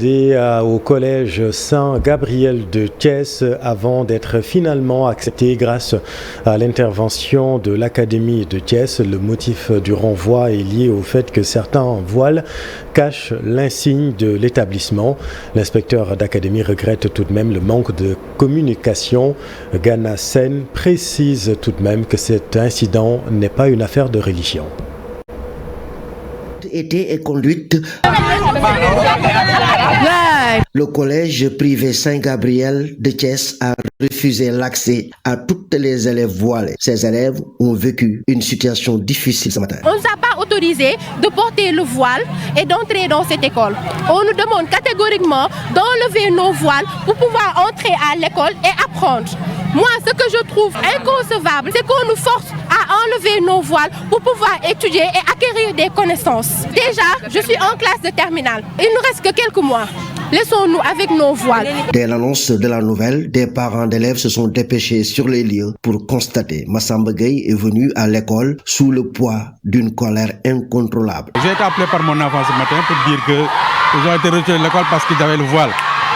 Au collège Saint-Gabriel de Thiès avant d'être finalement accepté grâce à l'intervention de l'Académie de Thiès. Le motif du renvoi est lié au fait que certains voiles cachent l'insigne de l'établissement. L'inspecteur d'académie regrette tout de même le manque de communication. Ghana Sen précise tout de même que cet incident n'est pas une affaire de religion. Été et conduite. Le collège privé Saint-Gabriel de Thiès a refusé l'accès à toutes les élèves voilées. Ces élèves ont vécu une situation difficile ce matin. On ne nous a pas autorisé de porter le voile et d'entrer dans cette école. On nous demande catégoriquement d'enlever nos voiles pour pouvoir entrer à l'école et apprendre. Moi, ce que je trouve inconcevable, c'est qu'on nous force à enlever nos voiles pour pouvoir étudier et acquérir des connaissances. Déjà, je suis en classe de terminale. Il ne reste que quelques mois. Laissons-nous avec nos voiles. Dès l'annonce de la nouvelle, des parents d'élèves se sont dépêchés sur les lieux pour constater. Massamba Gueye est venu à l'école sous le poids d'une colère incontrôlable. J'ai été appelé par mon enfant ce matin pour dire qu'ils ont été rejetés de l'école parce qu'ils avaient le voile.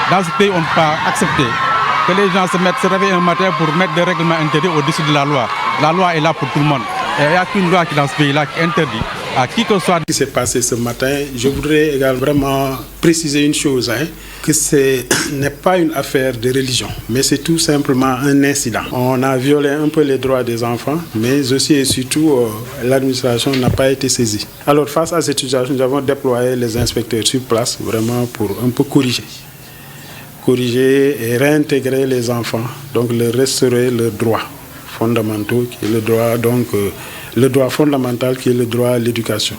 Dans ce pays, on ne peut pas accepter que les gens se réveillent un matin pour mettre des règlements interdits au-dessus de la loi. La loi est là pour tout le monde. Et il n'y a qu'une loi qui dans ce pays-là qui interdit à qui que ce soit. Ce qui s'est passé ce matin, je voudrais également vraiment préciser une chose, que ce n'est pas une affaire de religion, mais c'est tout simplement un incident. On a violé un peu les droits des enfants, mais aussi et surtout, l'administration n'a pas été saisie. Alors face à cette situation, nous avons déployé les inspecteurs sur place vraiment pour un peu corriger et réintégrer les enfants, donc leur restaurer leurs droits fondamentaux, qui est le droit le droit fondamental qui est le droit à l'éducation.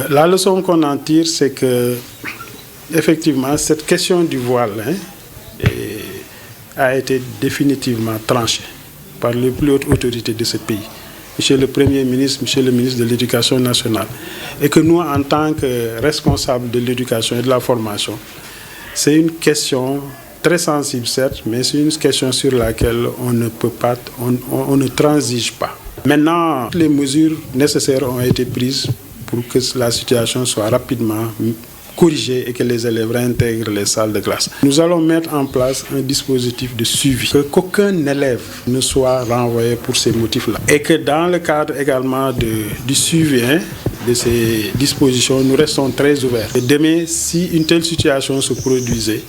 La leçon qu'on en tire, c'est que effectivement cette question du voile a été définitivement tranchée par les plus hautes autorités de ce pays, Monsieur le Premier ministre, Monsieur le ministre de l'Éducation nationale, et que nous, en tant que responsables de l'éducation et de la formation, c'est une question très sensible, certes, mais c'est une question sur laquelle on ne peut pas, on ne transige pas. Maintenant, les mesures nécessaires ont été prises pour que la situation soit rapidement corrigée et que les élèves réintègrent les salles de classe. Nous allons mettre en place un dispositif de suivi, qu'aucun élève ne soit renvoyé pour ces motifs-là. Et que dans le cadre également du suivi de ces dispositions, nous restons très ouverts. Et demain, si une telle situation se produisait,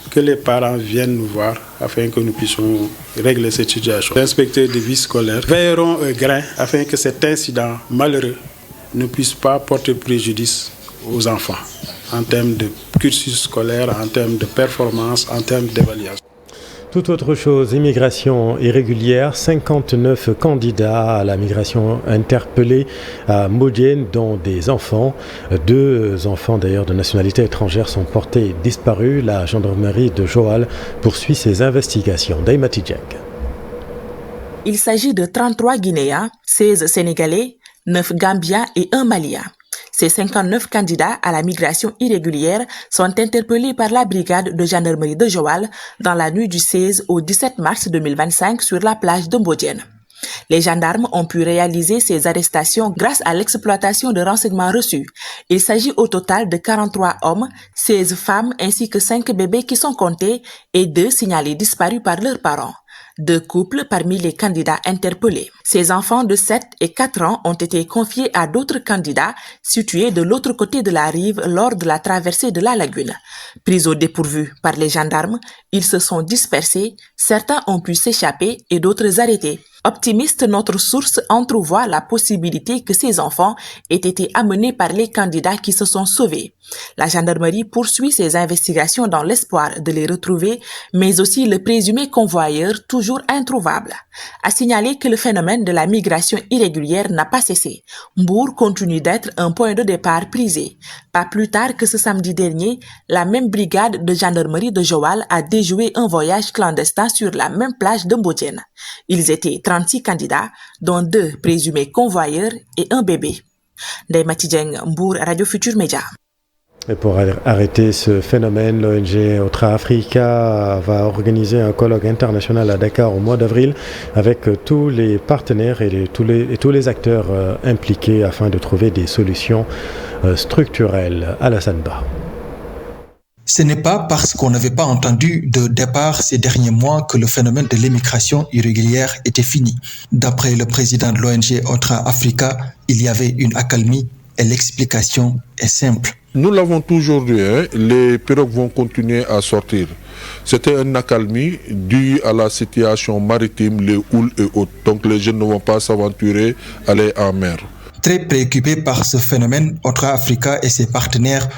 que les parents viennent nous voir afin que nous puissions régler cette situation. Les inspecteurs de vie scolaire veilleront au grain afin que cet incident malheureux ne puisse pas porter préjudice aux enfants en termes de cursus scolaire, en termes de performance, en termes d'évaluation. Tout autre chose, immigration irrégulière, 59 candidats à la migration interpellés à Mbodiène, dont des enfants. 2 enfants d'ailleurs de nationalité étrangère sont portés disparus. La gendarmerie de Joal poursuit ses investigations. Daimati Djek. Il s'agit de 33 Guinéens, 16 Sénégalais, 9 Gambiens et 1 Malien. Ces 59 candidats à la migration irrégulière sont interpellés par la brigade de gendarmerie de Joal dans la nuit du 16 au 17 mars 2025 sur la plage de Mbodiène. Les gendarmes ont pu réaliser ces arrestations grâce à l'exploitation de renseignements reçus. Il s'agit au total de 43 hommes, 16 femmes ainsi que 5 bébés qui sont comptés et 2 signalés disparus par leurs parents. 2 couples parmi les candidats interpellés. Ces enfants de 7 et 4 ans ont été confiés à d'autres candidats situés de l'autre côté de la rive lors de la traversée de la lagune. Pris au dépourvu par les gendarmes, ils se sont dispersés, certains ont pu s'échapper et d'autres arrêtés. Optimiste, notre source entrevoit la possibilité que ces enfants aient été amenés par les candidats qui se sont sauvés. La gendarmerie poursuit ses investigations dans l'espoir de les retrouver, mais aussi le présumé convoyeur toujours introuvable. À signaler que le phénomène de la migration irrégulière n'a pas cessé. Mbour continue d'être un point de départ prisé. Pas plus tard que ce samedi dernier, la même brigade de gendarmerie de Joal a déjoué un voyage clandestin sur la même plage de Mbodiène. Ils étaient 36 candidats, dont 2 présumés convoyeurs et un bébé. Daimati Djeng, Mbour, Radio Futur Média. Et pour arrêter ce phénomène, l'ONG Otra Africa va organiser un colloque international à Dakar au mois d'avril avec tous les partenaires et tous les acteurs impliqués afin de trouver des solutions structurelles. Alassane Ba. Ce n'est pas parce qu'on n'avait pas entendu de départ ces derniers mois que le phénomène de l'immigration irrégulière était fini. D'après le président de l'ONG Otra Africa, il y avait une accalmie et l'explication est simple. Nous l'avons toujours dit, les pirogues vont continuer à sortir. C'était une accalmie due à la situation maritime, les houles et autres. Donc les jeunes ne vont pas s'aventurer à aller en mer. Très préoccupés par ce phénomène, Otra Africa et ses partenaires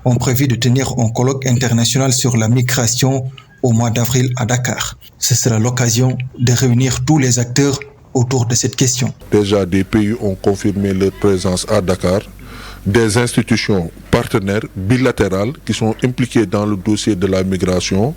ont prévu de tenir un colloque international sur la migration au mois d'avril à Dakar. Ce sera l'occasion de réunir tous les acteurs autour de cette question. Déjà, des pays ont confirmé leur présence à Dakar. Des institutions partenaires bilatérales qui sont impliquées dans le dossier de la migration,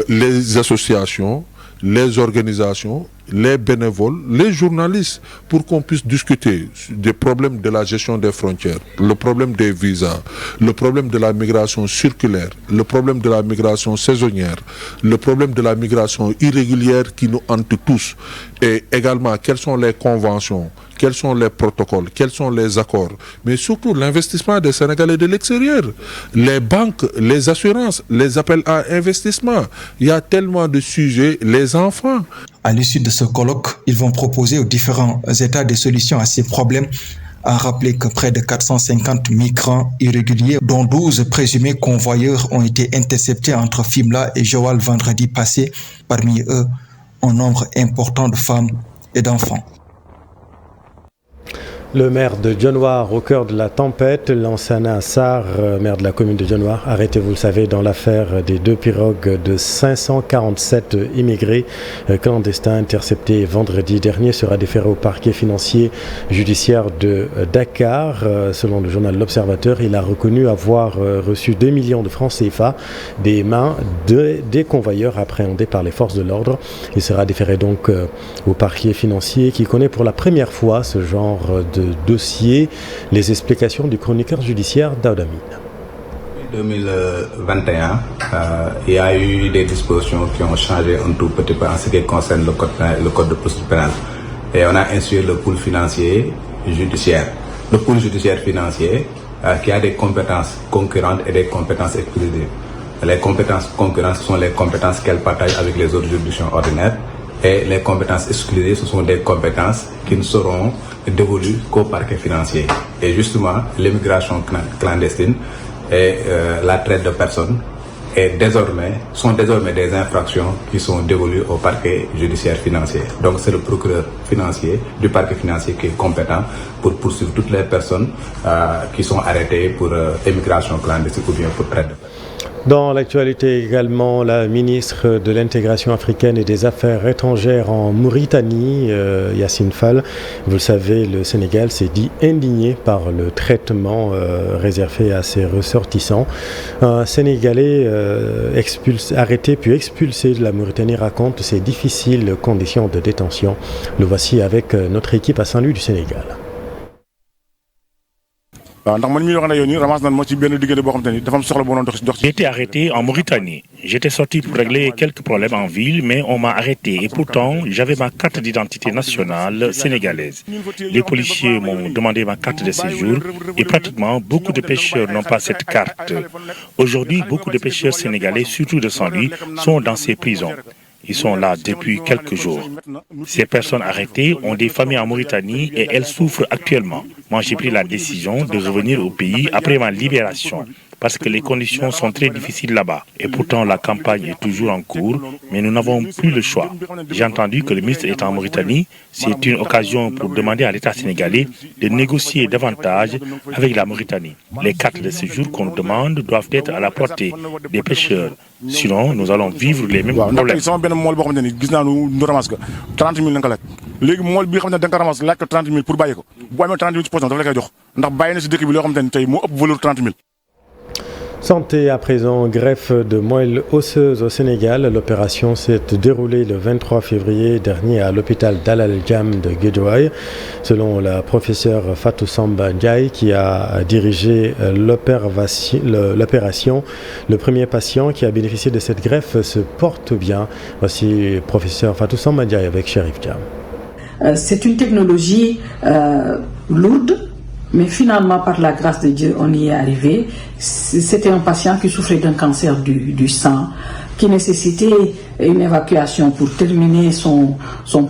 les associations, les organisations, les bénévoles, les journalistes, pour qu'on puisse discuter des problèmes de la gestion des frontières, le problème des visas, le problème de la migration circulaire, le problème de la migration saisonnière, le problème de la migration irrégulière qui nous hante tous, et également quelles sont les conventions, quels sont les protocoles, quels sont les accords, mais surtout l'investissement des Sénégalais de l'extérieur, les banques, les assurances, les appels à investissement. Il y a tellement de sujets, les enfants. À l'issue de ce colloque, ils vont proposer aux différents États des solutions à ces problèmes. A rappelé que près de 450 migrants irréguliers, dont 12 présumés convoyeurs, ont été interceptés entre Fimela et Joal vendredi passé. Parmi eux, un nombre important de femmes et d'enfants. Le maire de Dionewar, au cœur de la tempête, Lansana Sarr, maire de la commune de Dionewar, arrêté, vous le savez, dans l'affaire des 2 pirogues de 547 immigrés clandestins interceptés vendredi dernier, sera déféré au parquet financier judiciaire de Dakar. Selon le journal L'Observateur, il a reconnu avoir reçu 2 millions de francs CFA des mains des convoyeurs appréhendés par les forces de l'ordre. Il sera déféré donc au parquet financier qui connaît pour la première fois ce genre de dossier. Les explications du chroniqueur judiciaire Daouda Mine. 2021, il y a eu des dispositions qui ont changé un tout petit peu en ce qui concerne le code de procédure pénale. Et on a institué le pool financier judiciaire. Le pool judiciaire financier qui a des compétences concurrentes et des compétences exclusives. Les compétences concurrentes, ce sont les compétences qu'elle partage avec les autres juridictions ordinaires. Et les compétences exclusives, ce sont des compétences qui ne seront dévolues qu'au parquet financier. Et justement, l'immigration clandestine et la traite de personnes sont désormais des infractions qui sont dévolues au parquet judiciaire financier. Donc c'est le procureur financier du parquet financier qui est compétent pour poursuivre toutes les personnes qui sont arrêtées pour immigration clandestine ou bien pour traite de personnes. Dans l'actualité également, la ministre de l'Intégration africaine et des Affaires étrangères en Mauritanie, Yassine Fall, vous le savez, le Sénégal s'est dit indigné par le traitement réservé à ses ressortissants. Un Sénégalais arrêté puis expulsé de la Mauritanie raconte ses difficiles conditions de détention. Le voici avec notre équipe à Saint-Louis du Sénégal. J'ai été arrêté en Mauritanie. J'étais sorti pour régler quelques problèmes en ville, mais on m'a arrêté. Et pourtant, j'avais ma carte d'identité nationale sénégalaise. Les policiers m'ont demandé ma carte de séjour et pratiquement beaucoup de pêcheurs n'ont pas cette carte. Aujourd'hui, beaucoup de pêcheurs sénégalais, surtout de Saint-Louis, sont dans ces prisons. Ils sont là depuis quelques jours. Ces personnes arrêtées ont des familles en Mauritanie et elles souffrent actuellement. Moi, j'ai pris la décision de revenir au pays après ma libération parce que les conditions sont très difficiles là-bas. Et pourtant, la campagne est toujours en cours, mais nous n'avons plus le choix. J'ai entendu que le ministre est en Mauritanie. C'est une occasion pour demander à l'État sénégalais de négocier davantage avec la Mauritanie. Les cartes de séjour qu'on nous demande doivent être à la portée des pêcheurs. Sinon, nous allons vivre les mêmes problèmes. Santé à présent, greffe de moelle osseuse au Sénégal. L'opération s'est déroulée le 23 février dernier à l'hôpital Dalal Jamm de Guédiawaye. Selon la professeure Fatou Samba Ndiaye qui a dirigé l'opération, le premier patient qui a bénéficié de cette greffe se porte bien. Voici professeur Fatou Samba Ndiaye avec Chérif Diam. C'est une technologie lourde, Mais finalement, par la grâce de Dieu, on y est arrivé. C'était un patient qui souffrait d'un cancer du sang, qui nécessitait une évacuation pour terminer son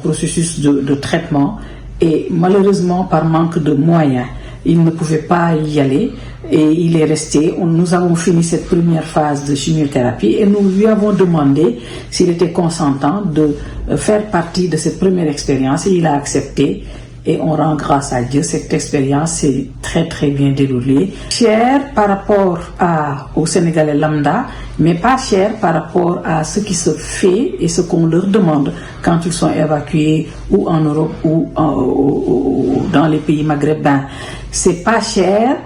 processus de traitement. Et malheureusement, par manque de moyens, il ne pouvait pas y aller. Et il est resté. Nous avons fini cette première phase de chimiothérapie et nous lui avons demandé s'il était consentant de faire partie de cette première expérience et il a accepté. Et on rend grâce à Dieu, cette expérience s'est très très bien déroulée. Cher par rapport aux Sénégalais lambda, mais pas cher par rapport à ce qui se fait et ce qu'on leur demande quand ils sont évacués ou en Europe ou dans les pays maghrébins. C'est pas cher.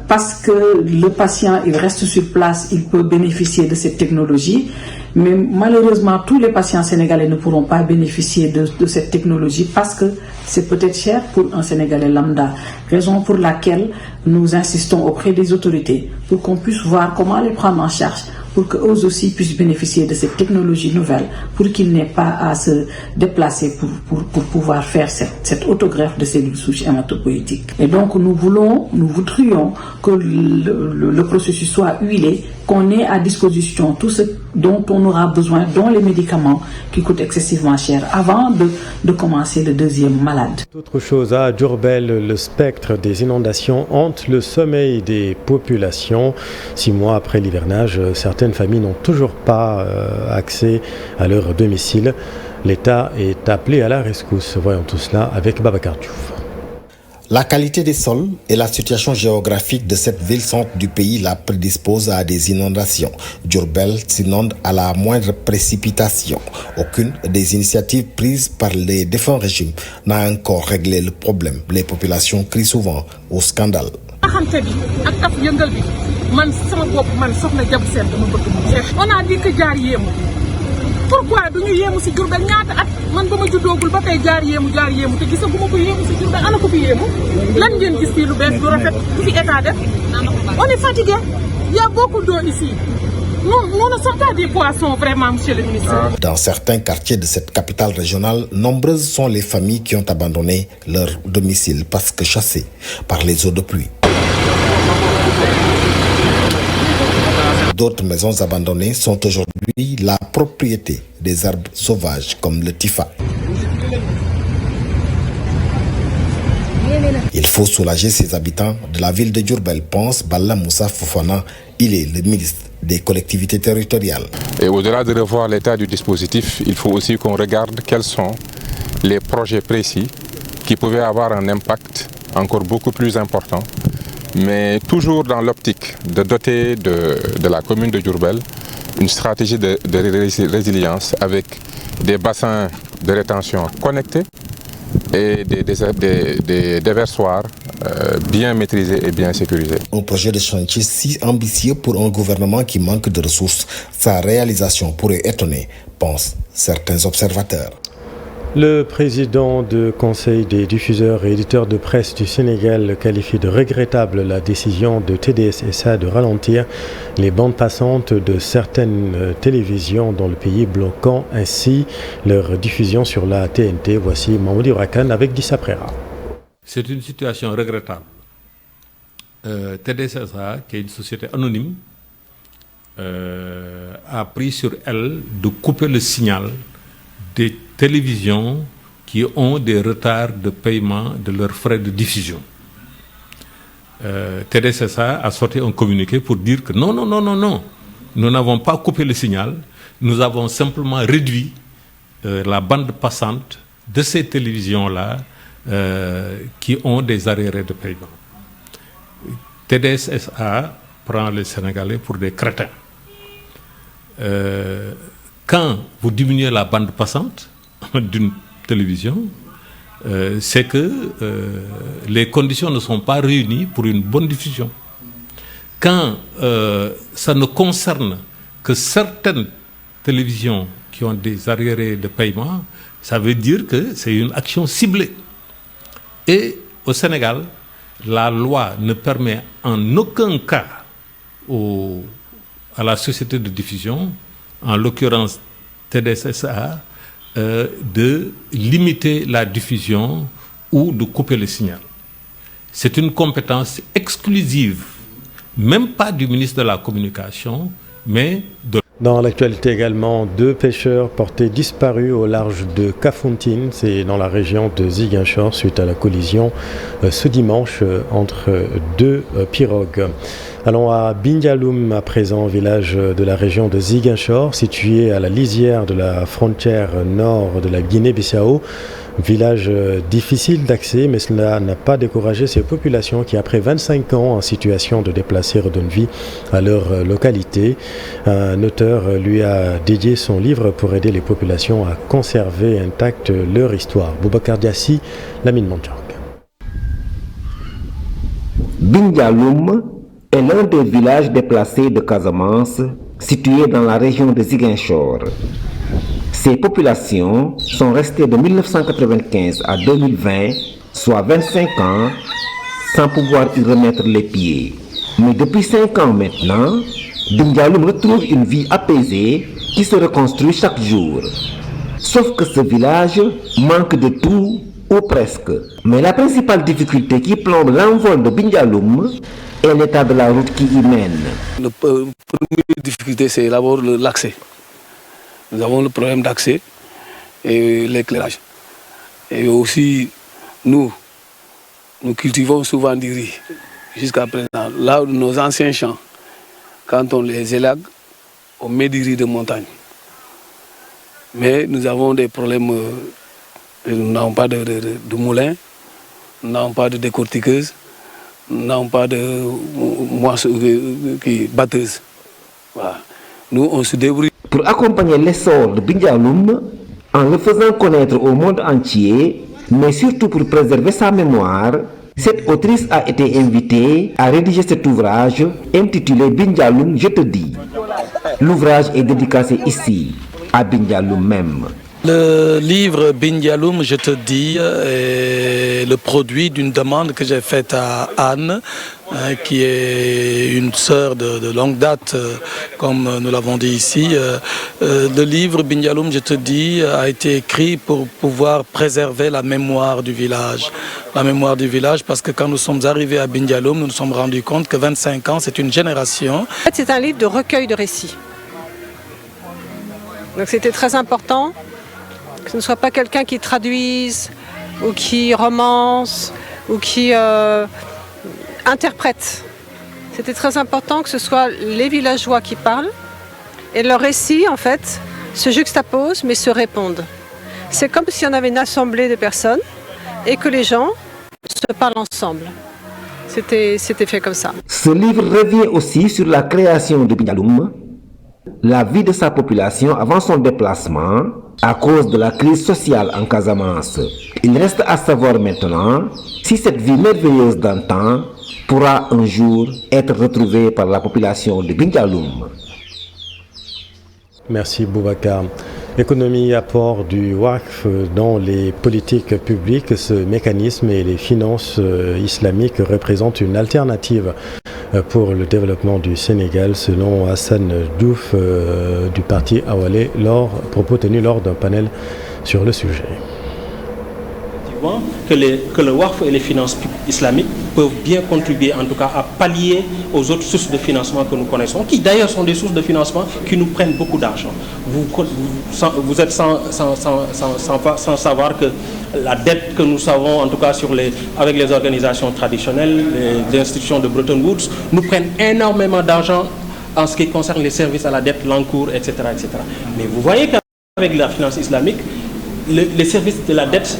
Parce que le patient il reste sur place, il peut bénéficier de cette technologie, mais malheureusement tous les patients sénégalais ne pourront pas bénéficier de cette technologie parce que c'est peut-être cher pour un Sénégalais lambda, raison pour laquelle nous insistons auprès des autorités pour qu'on puisse voir comment les prendre en charge, pour qu'eux aussi puissent bénéficier de cette technologie nouvelle, pour qu'ils n'aient pas à se déplacer pour pouvoir faire cette autogreffe de cellules souches hématopoïétiques. Et donc nous voudrions que le processus soit huilé, qu'on ait à disposition tout ce dont on aura besoin, dont les médicaments qui coûtent excessivement cher, avant de commencer le deuxième malade. Autre chose, à Diourbel, le spectre des inondations hante le sommeil des populations. 6 mois après l'hivernage, certaines familles n'ont toujours pas accès à leur domicile. L'État est appelé à la rescousse. Voyons tout cela avec Babacar Diouf. La qualité des sols et la situation géographique de cette ville-centre du pays la prédispose à des inondations. Diourbel s'inonde à la moindre précipitation. Aucune des initiatives prises par les défunts régimes n'a encore réglé le problème. Les populations crient souvent au scandale. On a dit que pourquoi duñu yéemu ci Diourbel ñaata at man bama juddoogul ba tay jaar yéemu te gisaguma ko yéemu ci Diourbel ana ko fi yéemu lan ngeen gis fii lu bees lu rafet lu fi état def on est fatigué, il y a beaucoup d'eau ici. Nous ne sommes pas des poissons vraiment, monsieur le ministre. Dans certains quartiers de cette capitale régionale, nombreuses sont les familles qui ont abandonné leur domicile parce que chassées par les eaux de pluie. D'autres maisons abandonnées sont aujourd'hui la propriété des arbres sauvages comme le tifa. Il faut soulager ces habitants de la ville de Diourbel, pense Balla Moussa Fofana. Il est le ministre des collectivités territoriales. Et au-delà de revoir l'état du dispositif, il faut aussi qu'on regarde quels sont les projets précis qui pouvaient avoir un impact encore beaucoup plus important, mais toujours dans l'optique de doter de la commune de Diourbel une stratégie de résilience avec des bassins de rétention connectés et des déversoirs bien maîtrisés et bien sécurisés. Un projet de chantier si ambitieux pour un gouvernement qui manque de ressources, sa réalisation pourrait étonner, pensent certains observateurs. Le président du Conseil des diffuseurs et éditeurs de presse du Sénégal qualifie de regrettable la décision de TDS SA de ralentir les bandes passantes de certaines télévisions dans le pays, bloquant ainsi leur diffusion sur la TNT. Voici Mamoudi Rakan avec Dissa Prera. C'est une situation regrettable. TDS SA, qui est une société anonyme, a pris sur elle de couper le signal des télévisions qui ont des retards de paiement de leurs frais de diffusion. TDSSA a sorti un communiqué pour dire que non, nous n'avons pas coupé le signal, nous avons simplement réduit la bande passante de ces télévisions-là qui ont des arriérés de paiement. TDSSA prend les Sénégalais pour des crétins. Quand vous diminuez la bande passante d'une télévision, c'est que les conditions ne sont pas réunies pour une bonne diffusion. Quand ça ne concerne que certaines télévisions qui ont des arriérés de paiement, ça veut dire que c'est une action ciblée. Et au Sénégal, la loi ne permet en aucun cas à la société de diffusion, en l'occurrence TDSSA, de limiter la diffusion ou de couper le signal. c'est une compétence exclusive, même pas du ministre de la Communication, mais de... Dans l'actualité également, 2 pêcheurs portés disparus au large de Kafountine, c'est dans la région de Ziguinchor, suite à la collision ce dimanche entre 2 pirogues. Allons à Bindialoum à présent, village de la région de Ziguinchor, situé à la lisière de la frontière nord de la Guinée-Bissau. Village difficile d'accès, mais cela n'a pas découragé ces populations qui, après 25 ans en situation de déplacés, redonnent vie à leur localité. Un auteur lui a dédié son livre pour aider les populations à conserver intacte leur histoire. Boubacar Diassi, Lamine Montjang. Bindialoum est l'un des villages déplacés de Casamance, situé dans la région de Ziguinchor. Ces populations sont restées de 1995 à 2020, soit 25 ans, sans pouvoir y remettre les pieds. Mais depuis 5 ans maintenant, Bindialoum retrouve une vie apaisée qui se reconstruit chaque jour. Sauf que ce village manque de tout, ou presque. Mais la principale difficulté qui plombe l'envol de Bindialoum est l'état de la route qui y mène. La première difficulté, c'est d'abord l'accès. Nous avons le problème d'accès et l'éclairage. Et aussi, nous cultivons souvent du riz jusqu'à présent. Là, nos anciens champs, quand on les élague, on met du riz de montagne. Mais nous avons des problèmes, nous n'avons pas de moulin, nous n'avons pas de décortiqueuse, nous n'avons pas de batteuse. Voilà. Nous, on se débrouille. Pour accompagner l'essor de Bindialoum, en le faisant connaître au monde entier, mais surtout pour préserver sa mémoire, cette autrice a été invitée à rédiger cet ouvrage intitulé Bindialoum, je te dis. L'ouvrage est dédicacé ici, à Bindialoum même. Le livre Bindialoum, je te dis, est le produit d'une demande que j'ai faite à Anne, qui est une sœur de longue date, comme nous l'avons dit ici. Le livre Bindialoum, je te dis, a été écrit pour pouvoir préserver la mémoire du village. La mémoire du village, parce que quand nous sommes arrivés à Bindialoum, nous nous sommes rendus compte que 25 ans, c'est une génération. En fait, c'est un livre de recueil de récits. Donc c'était très important que ce ne soit pas quelqu'un qui traduise ou qui romance ou qui interprète. C'était très important que ce soit les villageois qui parlent et leurs récits, en fait, se juxtaposent mais se répondent. C'est comme si on avait une assemblée de personnes et que les gens se parlent ensemble. C'était fait comme ça. Ce livre revient aussi sur la création de Bindialoum, la vie de sa population avant son déplacement, à cause de la crise sociale en Casamance. Il reste à savoir maintenant si cette vie merveilleuse d'antan pourra un jour être retrouvée par la population de Bindialoum. Merci Boubacar. Économie et apport du WACF dans les politiques publiques, ce mécanisme et les finances islamiques représentent une alternative pour le développement du Sénégal, selon Hassan Douf du parti Awalé, propos tenus lors d'un panel sur le sujet. Que le WACF et les finances islamiques peuvent bien contribuer en tout cas à pallier aux autres sources de financement que nous connaissons, qui d'ailleurs sont des sources de financement qui nous prennent beaucoup d'argent. Vous êtes sans savoir que la dette que nous avons en tout cas avec les organisations traditionnelles, les institutions de Bretton Woods, nous prennent énormément d'argent en ce qui concerne les services à la dette, l'encours, etc., etc. Mais vous voyez qu'avec la finance islamique, les services de la dette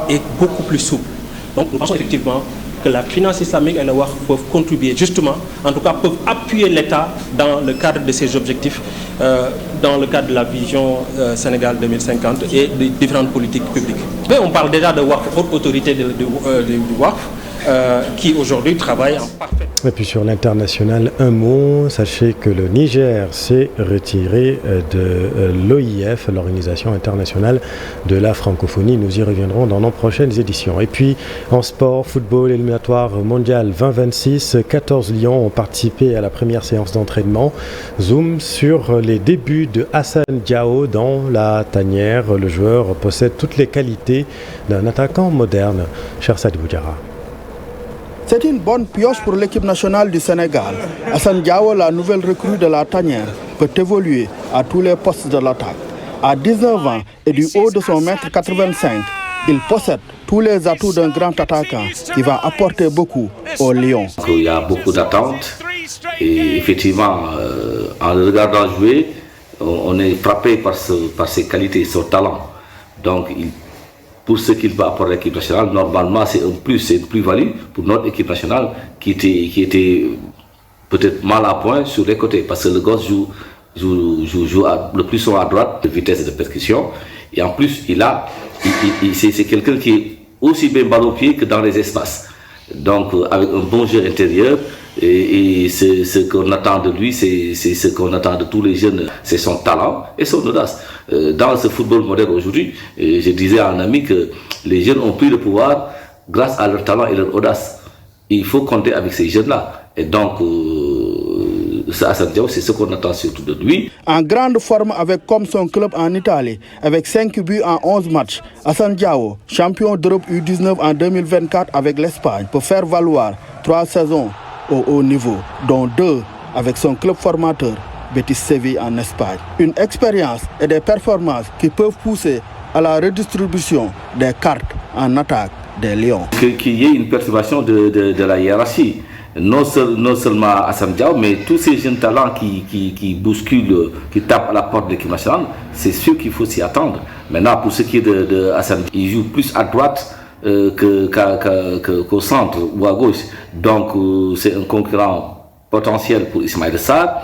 est beaucoup plus souple. Donc nous pensons effectivement que la finance islamique et le WACF peuvent contribuer justement, en tout cas peuvent appuyer l'État dans le cadre de ses objectifs, dans le cadre de la vision Sénégal 2050 et des différentes politiques publiques. Mais on parle déjà de WACF, haute autorité du WACF, qui aujourd'hui travaille en parfait. Et puis sur l'international, un mot, sachez que le Niger s'est retiré de l'OIF, l'Organisation internationale de la francophonie. Nous y reviendrons dans nos prochaines éditions. Et puis en sport, football éliminatoire mondial 2026, 14 Lions ont participé à la première séance d'entraînement. Zoom sur les débuts de Hassan Diao dans la tanière. Le joueur possède toutes les qualités d'un attaquant moderne. Cher Sadibou Diarra. C'est une bonne pioche pour l'équipe nationale du Sénégal. Assane Diao, la nouvelle recrue de la tanière, peut évoluer à tous les postes de l'attaque. À 19 ans et du haut de son mètre 85, il possède tous les atouts d'un grand attaquant qui va apporter beaucoup au Lion. Il y a beaucoup d'attentes et effectivement, en le regardant jouer, on est frappé par ses qualités, son talent. Donc, pour ce qu'il va apporter à l'équipe nationale, normalement, c'est un plus, c'est une plus-value pour notre équipe nationale qui était peut-être mal à point sur les côtés, parce que le gosse joue le plus souvent à droite, de vitesse et de percussion. Et en plus, c'est quelqu'un qui est aussi bien balle au pied que dans les espaces. Donc, avec un bon jeu intérieur, et c'est ce qu'on attend de lui, c'est ce qu'on attend de tous les jeunes, c'est son talent et son audace. Dans ce football moderne aujourd'hui, je disais à un ami que les jeunes ont pris le pouvoir grâce à leur talent et leur audace. Il faut compter avec ces jeunes-là. Et donc, Assane Diao, c'est ce qu'on attend surtout de lui. En grande forme avec comme son club en Italie, avec 5 buts en 11 matchs, Assane Diao, champion d'Europe U19 en 2024 avec l'Espagne, peut faire valoir 3 saisons au haut niveau, dont 2 avec son club formateur, Betis Séville en Espagne. Une expérience et des performances qui peuvent pousser à la redistribution des cartes en attaque des Lions. Qu'il y ait une perturbation de la hiérarchie. Non seulement Assane Diao, mais tous ces jeunes talents qui bousculent, qui tapent à la porte de l'équipe nationale, c'est sûr qu'il faut s'y attendre. Maintenant, pour ce qui est de Assane, il joue plus à droite qu'au centre ou à gauche. Donc, c'est un concurrent potentiel pour Ismaïla Sarr,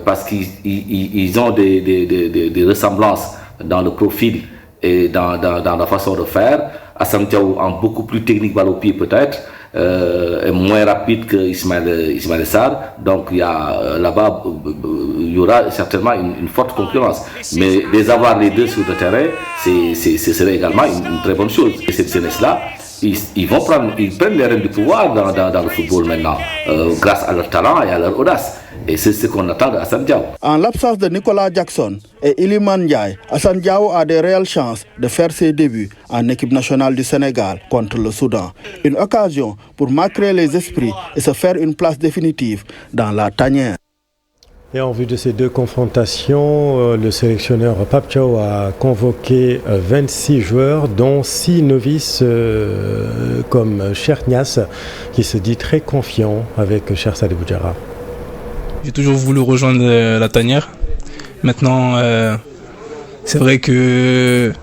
parce qu'ils ont des ressemblances dans le profil et dans la façon de faire. Assane Diao en beaucoup plus technique balle au pied peut-être, est moins rapide que Ismaïla Sarr. Donc il y a là-bas, il y aura certainement une forte concurrence. Mais les avoir les deux sur le terrain, ce serait également une très bonne chose. Et cette jeunesse-là, ils prennent les rênes du pouvoir dans le football maintenant, grâce à leur talent et à leur audace. Et c'est ce qu'on attend d'Assane Diao. En l'absence de Nicolas Jackson et Iliman Ndiaye, Assane Diao a des réelles chances de faire ses débuts en équipe nationale du Sénégal contre le Soudan. Une occasion pour marquer les esprits et se faire une place définitive dans la tanière. Et en vue de ces deux confrontations, le sélectionneur Pape Thiaw a convoqué 26 joueurs, dont 6 novices comme Cheikh Niass, qui se dit très confiant avec Cheikh Sadibou Diarra. J'ai toujours voulu rejoindre la tanière. Maintenant, c'est vrai que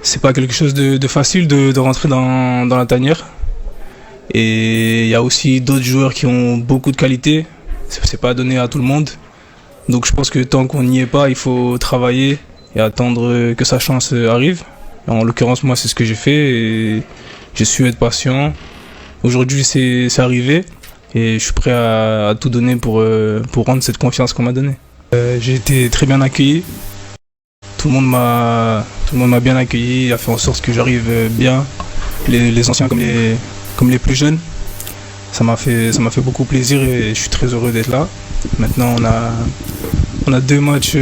c'est pas quelque chose de facile de rentrer dans la tanière. Et il y a aussi d'autres joueurs qui ont beaucoup de qualité. C'est pas donné à tout le monde. Donc je pense que tant qu'on n'y est pas, il faut travailler et attendre que sa chance arrive. En l'occurrence, moi, c'est ce que j'ai fait et j'ai su être patient. Aujourd'hui, c'est arrivé et je suis prêt à tout donner pour rendre cette confiance qu'on m'a donnée. J'ai été très bien accueilli. Tout le monde m'a bien accueilli, a fait en sorte que j'arrive bien. Les anciens comme les plus jeunes. Ça m'a fait beaucoup plaisir et je suis très heureux d'être là. Maintenant, on a 2 matchs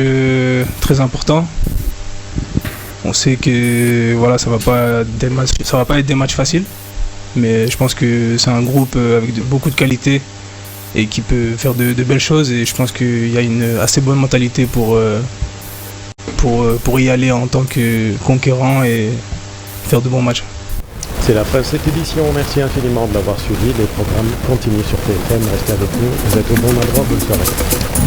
très importants. On sait que voilà, ça va pas être des matchs faciles, mais je pense que c'est un groupe avec beaucoup de qualité et qui peut faire de belles choses. Et je pense qu'il y a une assez bonne mentalité pour y aller en tant que conquérant et faire de bons matchs. C'est la fin de cette édition. Merci infiniment de l'avoir suivi. Les programmes continuent sur TFM. Restez avec nous. Vous êtes au bon endroit. Bonne soirée.